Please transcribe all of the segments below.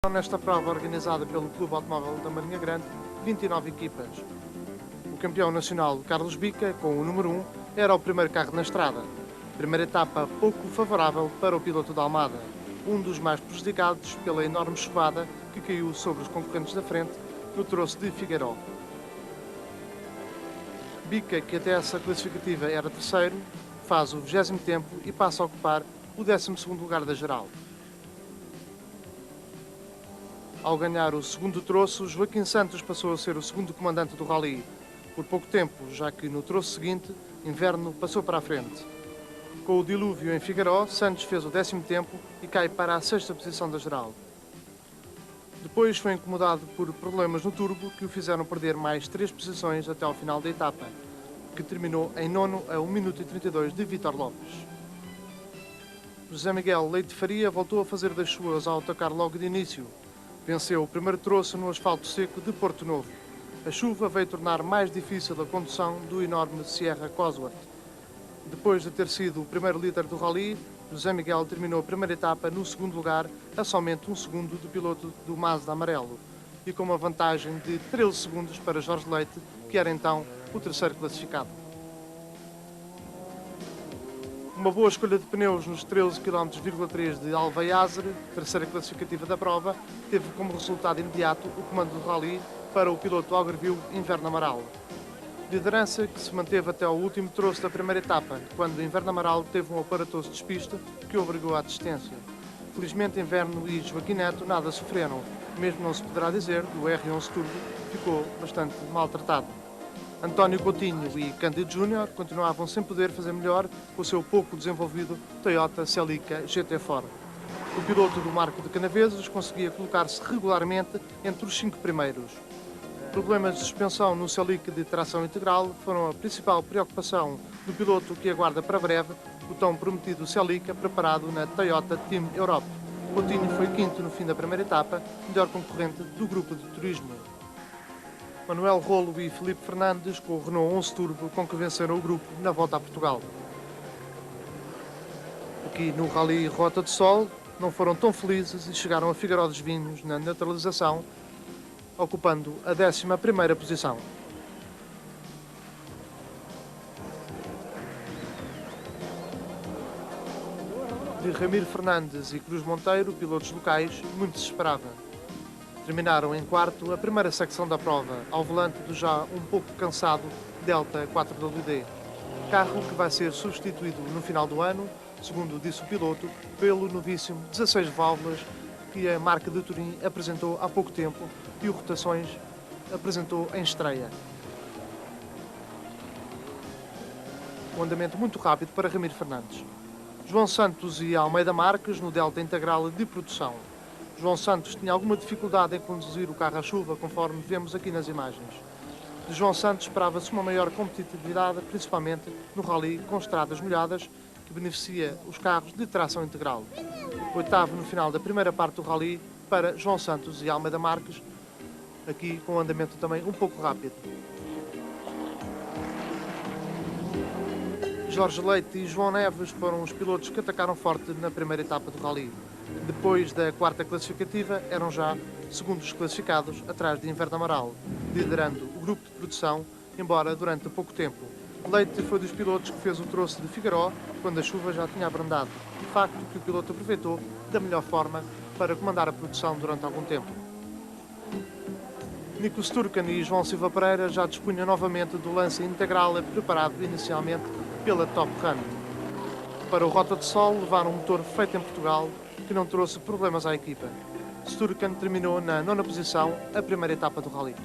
Nesta prova organizada pelo Clube Automóvel da Marinha Grande, 29 equipas. O campeão nacional, Carlos Bica, com o número 1, era o primeiro carro na estrada. Primeira etapa pouco favorável para o piloto da Almada, um dos mais prejudicados pela enorme chuvada que caiu sobre os concorrentes da frente no troço de Figueiró. Bica, que até essa classificativa era terceiro, faz o 20º tempo e passa a ocupar o 12º lugar da geral. Ao ganhar o segundo troço, Joaquim Santos passou a ser o segundo comandante do rally, por pouco tempo, já que no troço seguinte, Inverno passou para a frente. Com o dilúvio em Figueiró, Santos fez o 10º tempo e cai para a 6ª posição da geral. Depois foi incomodado por problemas no turbo que o fizeram perder mais 3 posições até ao final da etapa, que terminou em nono a 1 minuto e 32 de Vítor Lopes. José Miguel Leite Faria voltou a fazer das suas ao atacar logo de início. Venceu o primeiro troço no asfalto seco de Porto Novo. A chuva veio tornar mais difícil a condução do enorme Sierra Cosworth. Depois de ter sido o primeiro líder do rally, José Miguel terminou a primeira etapa no segundo lugar, a somente 1 segundo do piloto do Mazda amarelo, e com uma vantagem de 13 segundos para Jorge Leite, que era então o terceiro classificado. Uma boa escolha de pneus nos 13,3 km de Alveiazer, terceira classificativa da prova, teve como resultado imediato o comando do rally para o piloto algarvio Inverno Amaral. Liderança que se manteve até ao último troço da primeira etapa, quando Inverno Amaral teve um aparatoso despiste que o obrigou à desistência. Felizmente Inverno e Joaquim Neto nada sofreram, mesmo não se poderá dizer que o R11 Turbo ficou bastante maltratado. António Coutinho e Cândido Júnior continuavam sem poder fazer melhor com o seu pouco desenvolvido Toyota Celica GT4. O piloto do Marco de Canaveses conseguia colocar-se regularmente entre os 5 primeiros. Problemas de suspensão no Celica de tração integral foram a principal preocupação do piloto que aguarda para breve o tão prometido Celica preparado na Toyota Team Europe. Coutinho foi quinto no fim da primeira etapa, melhor concorrente do grupo de turismo. Manuel Rolo e Filipe Fernandes com o Renault 11 Turbo com que venceram o grupo na volta a Portugal. Aqui no Rally Rota do Sol não foram tão felizes e chegaram a Figueiró dos Vinhos na neutralização, ocupando a 11ª posição. De Ramiro Fernandes e Cruz Monteiro, pilotos locais, muito se esperava. Terminaram em quarto a primeira secção da prova, ao volante do já um pouco cansado Delta 4WD. Carro que vai ser substituído no final do ano, segundo disse o piloto, pelo novíssimo 16 válvulas que a marca de Turim apresentou há pouco tempo e o Rotações apresentou em estreia. Um andamento muito rápido para Ramiro Fernandes. João Santos e Almeida Marques no Delta Integral de produção. João Santos tinha alguma dificuldade em conduzir o carro à chuva, conforme vemos aqui nas imagens. De João Santos esperava-se uma maior competitividade, principalmente no rally com estradas molhadas, que beneficia os carros de tração integral. Oitavo no final da primeira parte do rally para João Santos e Almeida Marques, aqui com um andamento também um pouco rápido. Jorge Leite e João Neves foram os pilotos que atacaram forte na primeira etapa do rally. Depois da quarta classificativa, eram já segundos classificados, atrás de Inverno Amaral, liderando o grupo de produção, embora durante pouco tempo. Leite foi dos pilotos que fez o troço de Figueiró, quando a chuva já tinha abrandado, facto que o piloto aproveitou da melhor forma para comandar a produção durante algum tempo. Nico Sturcan e João Silva Pereira já dispunham novamente do lance integral preparado inicialmente pela Top Run. Para o Rota de Sol levaram um motor feito em Portugal que não trouxe problemas à equipa. Sturcan terminou na 9ª posição a primeira etapa do rally.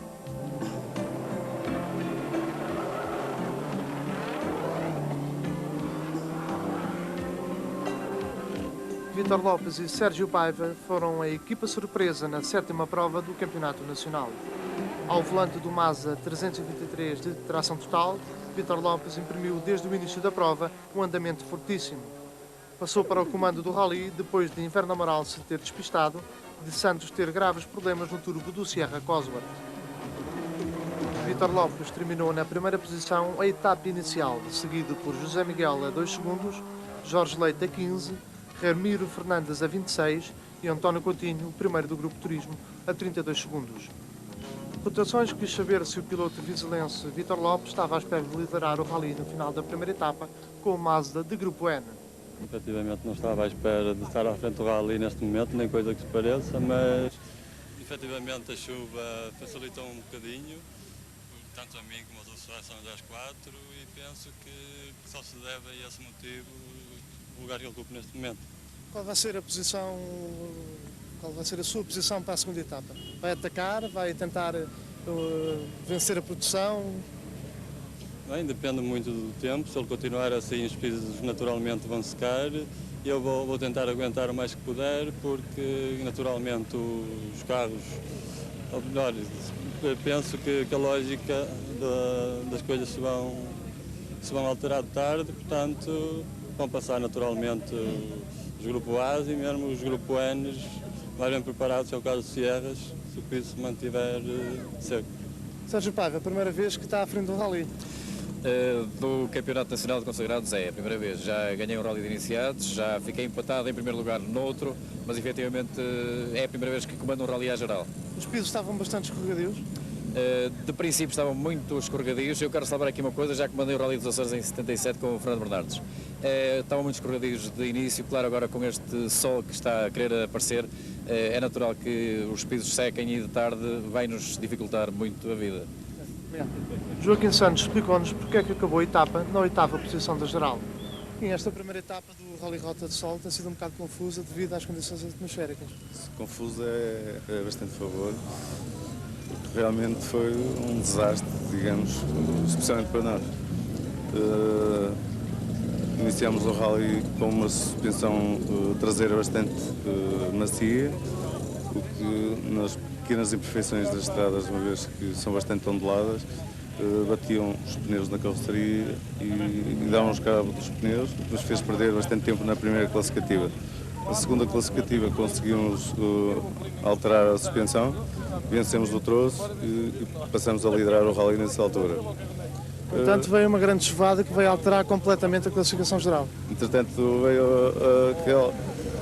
Vítor Lopes e Sérgio Paiva foram a equipa surpresa na 7ª prova do Campeonato Nacional. Ao volante do Mazda 323 de tração total, Vítor Lopes imprimiu desde o início da prova um andamento fortíssimo. Passou para o comando do rally depois de Inverno Amaral se ter despistado, de Santos ter graves problemas no turbo do Sierra Cosworth. Vítor Lopes terminou na primeira posição a etapa inicial, seguido por José Miguel a 2 segundos, Jorge Leite a 15, Ramiro Fernandes a 26 e António Coutinho, o primeiro do Grupo Turismo, a 32 segundos. Rotações quis saber se o piloto vizelense Vítor Lopes estava à espera de liderar o rally no final da primeira etapa com o Mazda de Grupo N. Efetivamente não estava à espera de estar à frente do rally neste momento, nem coisa que se pareça, mas efetivamente a chuva facilitou um bocadinho, tanto a mim como as outras seleções das 4, e penso que só se deve a esse motivo o lugar que ele ocupa neste momento. Qual vai ser a sua posição para a segunda etapa? Vai atacar? Vai tentar vencer a produção? Bem, depende muito do tempo, se ele continuar assim os pisos naturalmente vão secar e eu vou tentar aguentar o mais que puder, porque naturalmente os carros, ou melhor, penso que a lógica das coisas se vão alterar de tarde, portanto vão passar naturalmente os Grupo A e mesmo os Grupo N mais bem preparados, é o caso de Sierras, se o piso se mantiver seco. Sérgio Paiva, a primeira vez que está à frente do rally. Do Campeonato Nacional de Consagrados é a primeira vez. Já ganhei um rally de iniciados, já fiquei empatado em primeiro lugar noutro, mas efetivamente é a primeira vez que comando um rally à geral. Os pisos estavam bastante escorregadios? De princípio estavam muito escorregadios. Eu quero salvar aqui uma coisa, já que mandei o Rally dos Açores em 77 com o Fernando Bernardes. Estavam muito escorregadios de início, claro, agora com este sol que está a querer aparecer, é natural que os pisos sequem e de tarde vai-nos dificultar muito a vida. Joaquim Santos explicou-nos porque é que acabou a etapa na oitava posição da geral. E esta primeira etapa do Rally Rota de Sol tem sido um bocado confusa devido às condições atmosféricas. Confusa é bastante favor, porque realmente foi um desastre, digamos, especialmente para nós. Iniciámos o rally com uma suspensão traseira bastante macia, o que nas pequenas imperfeições das estradas, uma vez que são bastante onduladas, batiam os pneus na carroceria e davam-nos cabo dos pneus, o que nos fez perder bastante tempo na primeira classificativa. Na segunda classificativa conseguimos alterar a suspensão, vencemos o troço e passamos a liderar o rally nessa altura. Portanto, veio uma grande chuvada que veio alterar completamente a classificação geral. Entretanto, veio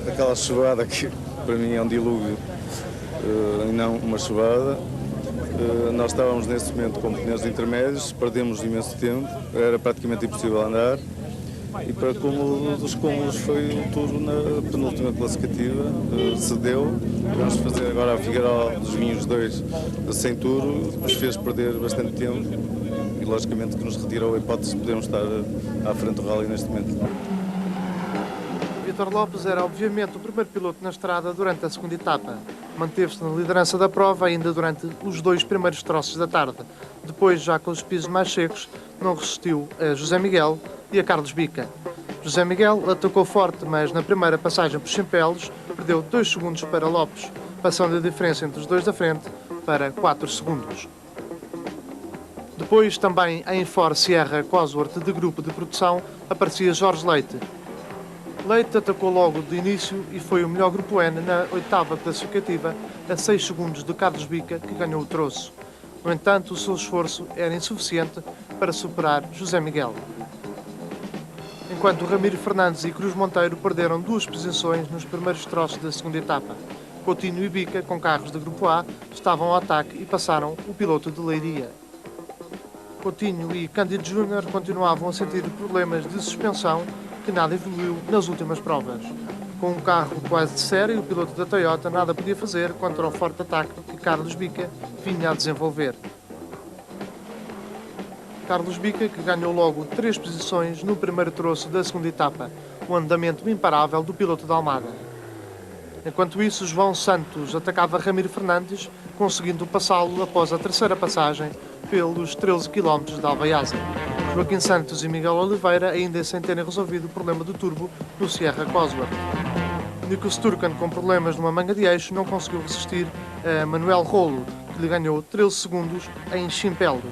aquela chuvada que para mim é um dilúvio e não uma chuvada. Nós estávamos nesse momento com pneus intermédios, perdemos imenso tempo, era praticamente impossível andar. E para cúmulo dos cúmulos foi um tour na penúltima classificativa, cedeu. Vamos fazer agora a Figueiró dos Vinhos 2 sem turo, que nos fez perder bastante tempo e logicamente que nos retirou a hipótese de podermos estar à frente do rally neste momento. Vítor Lopes era obviamente o primeiro piloto na estrada durante a segunda etapa. Manteve-se na liderança da prova ainda durante os dois primeiros troços da tarde. Depois, já com os pisos mais secos, não resistiu a José Miguel e a Carlos Bica. José Miguel atacou forte, mas na primeira passagem por Chimpelos perdeu 2 segundos para Lopes, passando a diferença entre os dois da frente para 4 segundos. Depois, também em Ford Sierra Cosworth de grupo de produção, aparecia Jorge Leite. Leite atacou logo de início e foi o melhor Grupo N na oitava classificativa, a 6 segundos de Carlos Bica, que ganhou o troço. No entanto, o seu esforço era insuficiente para superar José Miguel. Enquanto Ramiro Fernandes e Cruz Monteiro perderam 2 posições nos primeiros troços da segunda etapa. Coutinho e Bica, com carros de Grupo A, estavam ao ataque e passaram o piloto de Leiria. Coutinho e Cândido Júnior continuavam a sentir problemas de suspensão que nada evoluiu nas últimas provas. Com um carro quase de série, o piloto da Toyota nada podia fazer contra o forte ataque que Carlos Bica vinha a desenvolver. Carlos Bica, que ganhou logo 3 posições no primeiro troço da segunda etapa, o andamento imparável do piloto da Almada. Enquanto isso, João Santos atacava Ramiro Fernandes, conseguindo passá-lo após a terceira passagem pelos 13 km de Alvaiasa. Joaquim Santos e Miguel Oliveira ainda sem terem resolvido o problema do turbo no Sierra Cosworth. Nico Sturcan, com problemas numa manga de eixo, não conseguiu resistir a Manuel Rolo, que lhe ganhou 13 segundos em Chimpelos.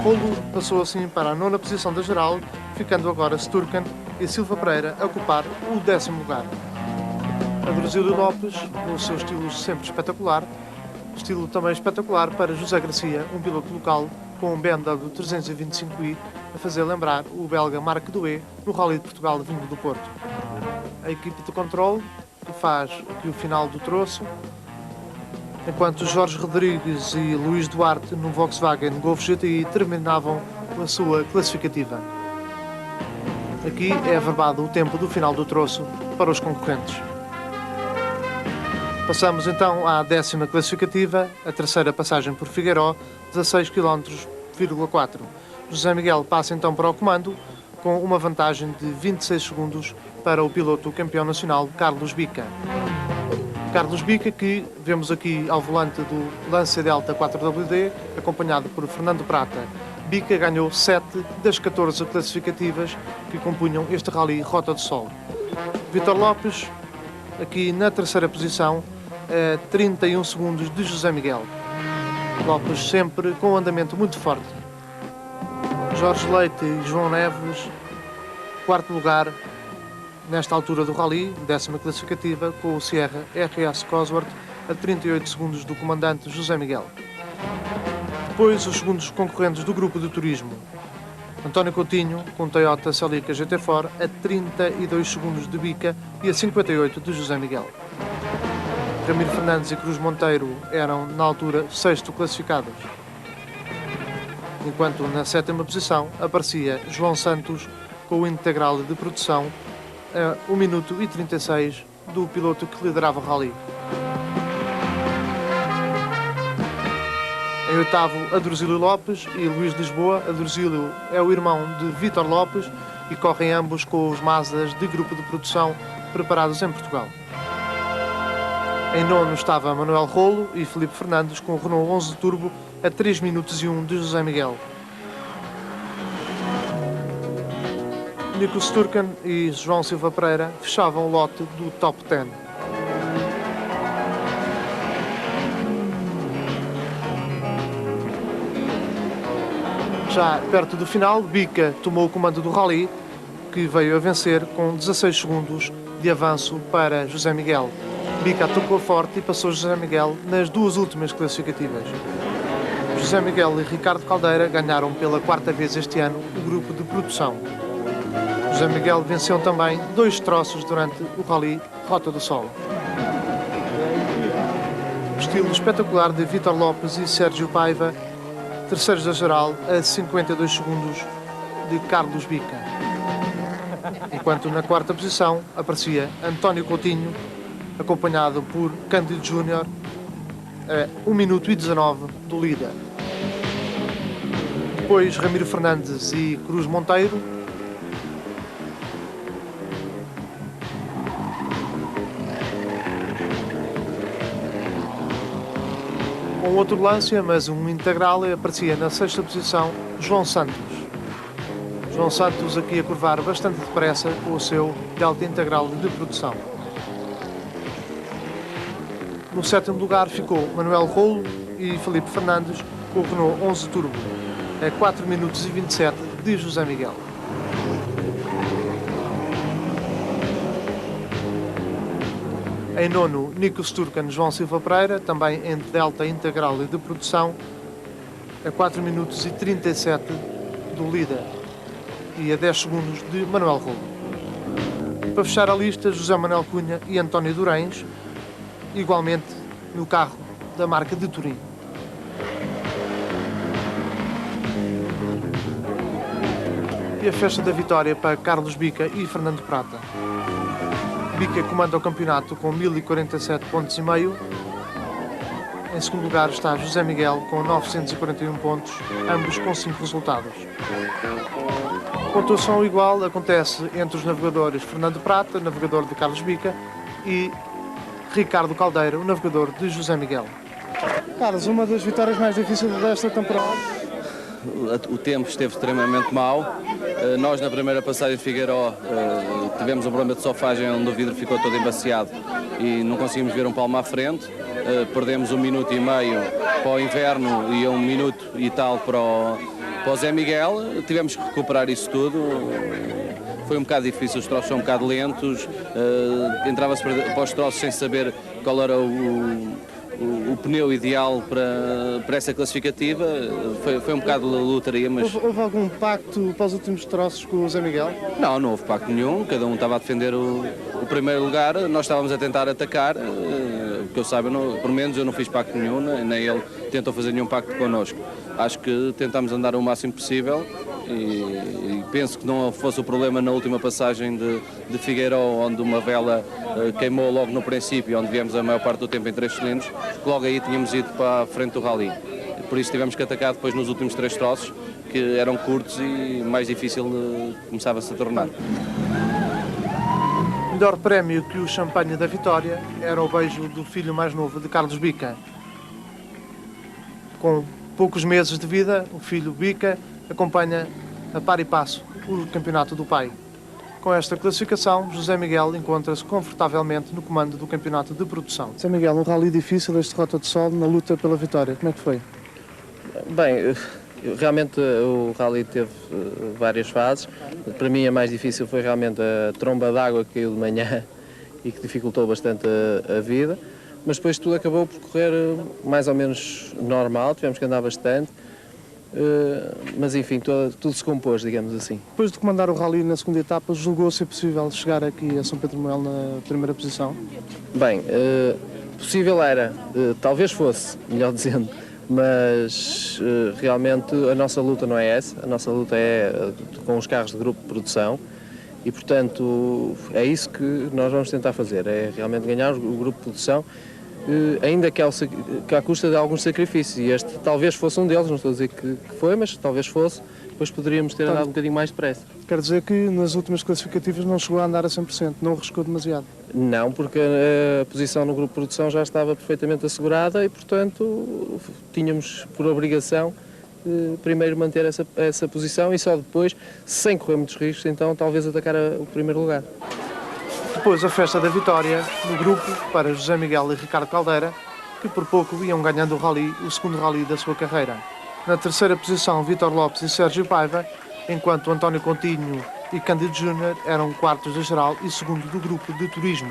Rolo passou assim para a 9ª posição da geral, ficando agora Sturcan e Silva Pereira a ocupar o 10º lugar. Adrosílio Lopes, com o seu estilo sempre espetacular, estilo também espetacular para José Garcia, um piloto local com um BMW 325i, a fazer lembrar o belga Marc Doué no Rally de Portugal vindo do Porto. A equipe de controle que faz aqui o final do troço, enquanto Jorge Rodrigues e Luís Duarte no Volkswagen Golf GTI terminavam a sua classificativa. Aqui é averbado o tempo do final do troço para os concorrentes. Passamos então à 10ª classificativa, a terceira passagem por Figueiró, 16 km,4. José Miguel passa então para o comando, com uma vantagem de 26 segundos para o piloto campeão nacional Carlos Bica. Carlos Bica, que vemos aqui ao volante do Lancia Delta 4WD, acompanhado por Fernando Prata. Bica ganhou 7 das 14 classificativas que compunham este Rally Rota do Sol. Vítor Lopes, aqui na terceira posição, a 31 segundos de José Miguel. Lopes sempre com um andamento muito forte. Jorge Leite e João Neves, quarto lugar nesta altura do Rally, 10ª classificativa, com o Sierra RS Cosworth a 38 segundos do comandante José Miguel. Depois, os segundos concorrentes do grupo de turismo. António Coutinho, com Toyota Celica GT4, a 32 segundos de Bica e a 58 de José Miguel. Ramiro Fernandes e Cruz Monteiro eram, na altura, sexto classificados. Enquanto na 7ª posição aparecia João Santos com o integral de produção a 1 minuto e 36 do piloto que liderava o Rally. Em oitavo, Adruzílio Lopes e Luís Lisboa. Adruzílio é o irmão de Vítor Lopes e correm ambos com os Mazdas de grupo de produção preparados em Portugal. Em nono estava Manuel Rolo e Filipe Fernandes com o Renault 11 Turbo a 3 minutos e 1 de José Miguel. Nico Sturken e João Silva Pereira fechavam o lote do Top 10. Já perto do final, Bica tomou o comando do Rally, que veio a vencer com 16 segundos de avanço para José Miguel. Bica tocou forte e passou José Miguel nas duas últimas classificativas. José Miguel e Ricardo Caldeira ganharam pela quarta vez este ano o grupo de produção. José Miguel venceu também 2 troços durante o Rally Rota do Sol. O estilo espetacular de Vítor Lopes e Sérgio Paiva, terceiros da geral, a 52 segundos de Carlos Bica. Enquanto na quarta posição aparecia António Coutinho, acompanhado por Cândido Júnior, a 1 minuto e 19 do líder. Depois Ramiro Fernandes e Cruz Monteiro. Com outro Lancia, mas um integral, aparecia na sexta posição João Santos. João Santos aqui a curvar bastante depressa com o seu Delta integral de produção. No sétimo lugar ficou Manuel Rolo e Filipe Fernandes com o Renault 11 Turbo, a 4 minutos e 27 de José Miguel. Em nono, Nico Sturken e João Silva Pereira, também em Delta integral de produção, a 4 minutos e 37 do líder e a 10 segundos de Manuel Rolo. Para fechar a lista, José Manuel Cunha e António Durães, igualmente no carro da marca de Turim. E a festa da vitória para Carlos Bica e Fernando Prata. Bica comanda o campeonato com 1047 pontos e meio. Em segundo lugar está José Miguel com 941 pontos, ambos com 5 resultados. A pontuação igual acontece entre os navegadores Fernando Prata, navegador de Carlos Bica, e Ricardo Caldeira, o navegador de José Miguel. Carlos, uma das vitórias mais difíceis desta temporada? O tempo esteve extremamente mau. Nós, na primeira passagem de Figueiró, tivemos um problema de sofagem onde o vidro ficou todo embaciado e não conseguimos ver um palmo à frente. Perdemos 1 minuto e meio para o inverno e 1 minuto e tal para o Zé Miguel. Tivemos que recuperar isso tudo. Foi um bocado difícil, os troços são um bocado lentos. Entrava-se para os troços sem saber qual era o pneu ideal para essa classificativa. Foi um bocado de lotaria, mas Houve algum pacto para os últimos troços com o Zé Miguel? não houve pacto nenhum, cada um estava a defender o primeiro lugar, nós estávamos a tentar atacar, porque eu saiba, por menos eu não fiz pacto nenhum, nem ele tentou fazer nenhum pacto connosco. Acho que tentámos andar o máximo possível e penso que não fosse o problema na última passagem de Figueiró, onde uma vela queimou logo no princípio, onde viemos a maior parte do tempo em 3 cilindros, que logo aí tínhamos ido para a frente do rally. Por isso tivemos que atacar depois nos últimos 3 troços, que eram curtos e mais difícil começava-se a tornar. Melhor prémio que o champanhe da vitória era o beijo do filho mais novo de Carlos Bica. Com poucos meses de vida, o filho Bica acompanha a par e passo o campeonato do pai. Com esta classificação, José Miguel encontra-se confortavelmente no comando do campeonato de produção. José Miguel, um rally difícil, este Rota de Sol, na luta pela vitória. Como é que foi? Bem, realmente o rally teve várias fases. Para mim a mais difícil foi realmente a tromba d'água que caiu de manhã e que dificultou bastante a vida. Mas depois tudo acabou por correr mais ou menos normal, tivemos que andar bastante. Mas enfim, tudo se compôs, digamos assim. Depois de comandar o rally na segunda etapa, julgou ser possível chegar aqui a São Pedro de Moel na primeira posição? Bem, possível era, talvez fosse, melhor dizendo, mas realmente a nossa luta não é essa, a nossa luta é com os carros de grupo de produção e, portanto, é isso que nós vamos tentar fazer, é realmente ganhar o grupo de produção, ainda que à custa de alguns sacrifícios, e este talvez fosse um deles, não estou a dizer que foi, mas talvez fosse, depois poderíamos ter andado um bocadinho mais depressa. Quer dizer que nas últimas classificativas não chegou a andar a 100%, não arriscou demasiado? Não, porque a posição no grupo de produção já estava perfeitamente assegurada e, portanto, tínhamos por obrigação primeiro manter essa posição e só depois, sem correr muitos riscos, então talvez atacar o primeiro lugar. Depois a festa da vitória no grupo para José Miguel e Ricardo Caldeira, que por pouco iam ganhando o segundo rally da sua carreira. Na terceira posição, Vítor Lopes e Sérgio Paiva, enquanto António Coutinho e Cândido Júnior eram quartos da geral e segundo do grupo de turismo.